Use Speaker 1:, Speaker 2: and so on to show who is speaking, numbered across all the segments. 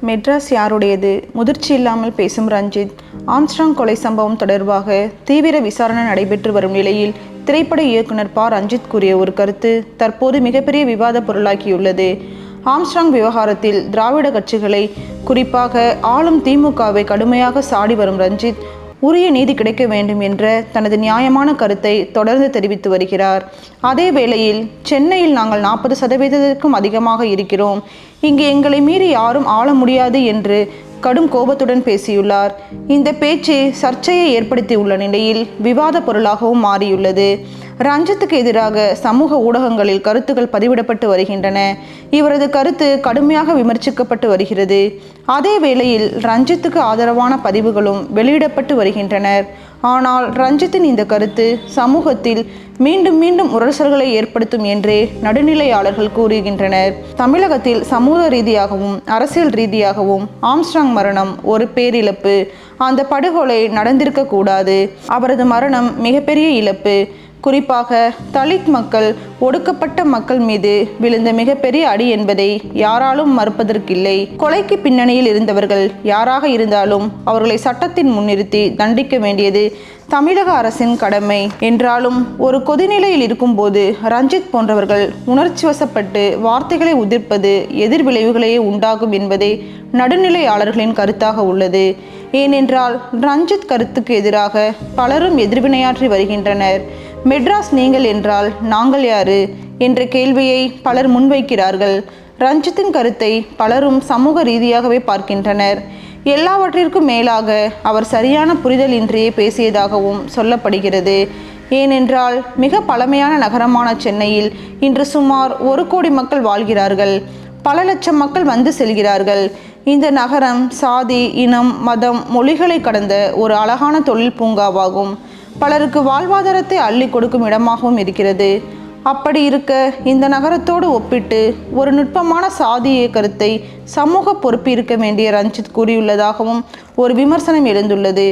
Speaker 1: மெட்ராஸ் யாருடையது? முதிர்ச்சி இல்லாமல் பேசும் ரஞ்சித். ஆம்ஸ்ட்ராங் கொலை சம்பவம் தொடர்பாக தீவிர விசாரணை நடைபெற்று வரும் நிலையில் திரைப்பட இயக்குனர் ப. ரஞ்சித் கூறிய ஒரு கருத்து தற்போது மிகப்பெரிய விவாத பொருளாகியுள்ளது. ஆம்ஸ்ட்ராங் விவகாரத்தில் திராவிட கட்சிகளை, குறிப்பாக ஆளும் திமுகவை கடுமையாக சாடி வரும் ரஞ்சித், உரிய நீதி கிடைக்க வேண்டும் என்ற தனது நியாயமான கருத்தை தொடர்ந்து தெரிவித்து வருகிறார். அதே வேளையில் சென்னையில் நாங்கள் 40% அதிகமாக இருக்கிறோம், இங்கு எங்களை மீறி யாரும் ஆள முடியாது என்று கடும் கோபத்துடன் பேசியுள்ளார். இந்த பேச்சு சர்ச்சையை ஏற்படுத்தியுள்ள நிலையில் விவாத பொருளாகவும் மாறியுள்ளது. ரஞ்சித்துக்கு எதிராக சமூக ஊடகங்களில் கருத்துக்கள் பதிவிடப்பட்டு வருகின்றன. இவரது கருத்து கடுமையாக விமர்சிக்கப்பட்டு வருகிறது. அதே வேளையில் ரஞ்சித்துக்கு ஆதரவான பதிவுகளும் வெளியிடப்பட்டு வருகின்றனர். ஆனால் ரஞ்சித்தின் இந்த கருத்து சமூகத்தில் மீண்டும் மீண்டும் உரசல்களை ஏற்படுத்தும் என்றே நடுநிலையாளர்கள் கூறுகின்றனர். தமிழகத்தில் சமூக ரீதியாகவும் அரசியல் ரீதியாகவும் ஆம்ஸ்ட்ராங் மரணம் ஒரு பேரிழப்பு. அந்த படுகொலை நடந்திருக்க கூடாது. அவரது மரணம் மிகப்பெரிய இழப்பு. குறிப்பாக தலித் மக்கள், ஒடுக்கப்பட்ட மக்கள் மீது விழுந்த மிகப்பெரிய அடி என்பதை யாராலும் மறுப்பதற்கில்லை. கொலைக்கு பின்னணியில் இருந்தவர்கள் யாராக இருந்தாலும் அவர்களை சட்டத்தின் முன்னிறுத்தி தண்டிக்க வேண்டியது தமிழக அரசின் கடமை. என்றாலும் ஒரு கொதிநிலையில் இருக்கும்போது ரஞ்சித் போன்றவர்கள் உணர்ச்சி வசப்பட்டு வார்த்தைகளை உதிர்ப்பது எதிர்விளைவுகளையே உண்டாகும் என்பதே நடுநிலையாளர்களின் கருத்தாக உள்ளது. ஏனென்றால் ரஞ்சித் கருத்துக்கு எதிராக பலரும் எதிர்வினையாற்றி வருகின்றனர். மெட்ராஸ் நீங்கள் என்றால் நாங்கள் யாரு என்ற கேள்வியை பலர் முன்வைக்கிறார்கள். ரஞ்சித்தின் கருத்தை பலரும் சமூக ரீதியாகவே பார்க்கின்றனர். எல்லாவற்றிற்கும் மேலாக அவர் சரியான புரிதல் இன்றியே பேசியதாகவும் சொல்லப்படுகிறது. ஏனென்றால் மிக பழமையான நகரமான சென்னையில் இன்று சுமார் 1 கோடி மக்கள் வாழ்கிறார்கள். பல லட்சம் மக்கள் வந்து செல்கிறார்கள். இந்த நகரம் சாதி, இனம், மதம், மொழிகளை கடந்த ஒரு அழகான தொழில் பூங்காவாகும். பலருக்கு வாழ்வாதாரத்தை அள்ளி கொடுக்கும் இடமாகவும் இருக்கிறது. அப்படி இருக்க இந்த நகரத்தோடு ஒப்பிட்டு ஒரு நுட்பமான சாதிய கருத்தை சமூக பொறுப்பு இருக்க வேண்டிய ரஞ்சித் கூறியுள்ளதாகவும் ஒரு விமர்சனம் எழுந்துள்ளது.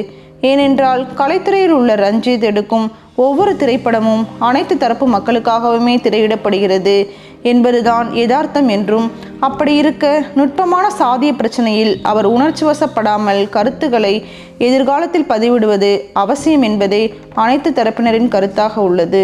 Speaker 1: ஏனென்றால் கலைத்துறையில் உள்ள ரஞ்சித் எடுக்கும் ஒவ்வொரு திரைப்படமும் அனைத்து தரப்பு மக்களுக்காகவுமே திரையிடப்படுகிறது என்பதுதான் யதார்த்தம் என்றும், அப்படி இருக்க நுட்பமான சாதிய பிரச்சனையில் அவர் உணர்ச்சிவசப்படாமல் கருத்துக்களை எதிர்காலத்தில் பதிவிடுவது அவசியம் என்பதே அனைத்து தரப்பினரின் கருத்தாக உள்ளது.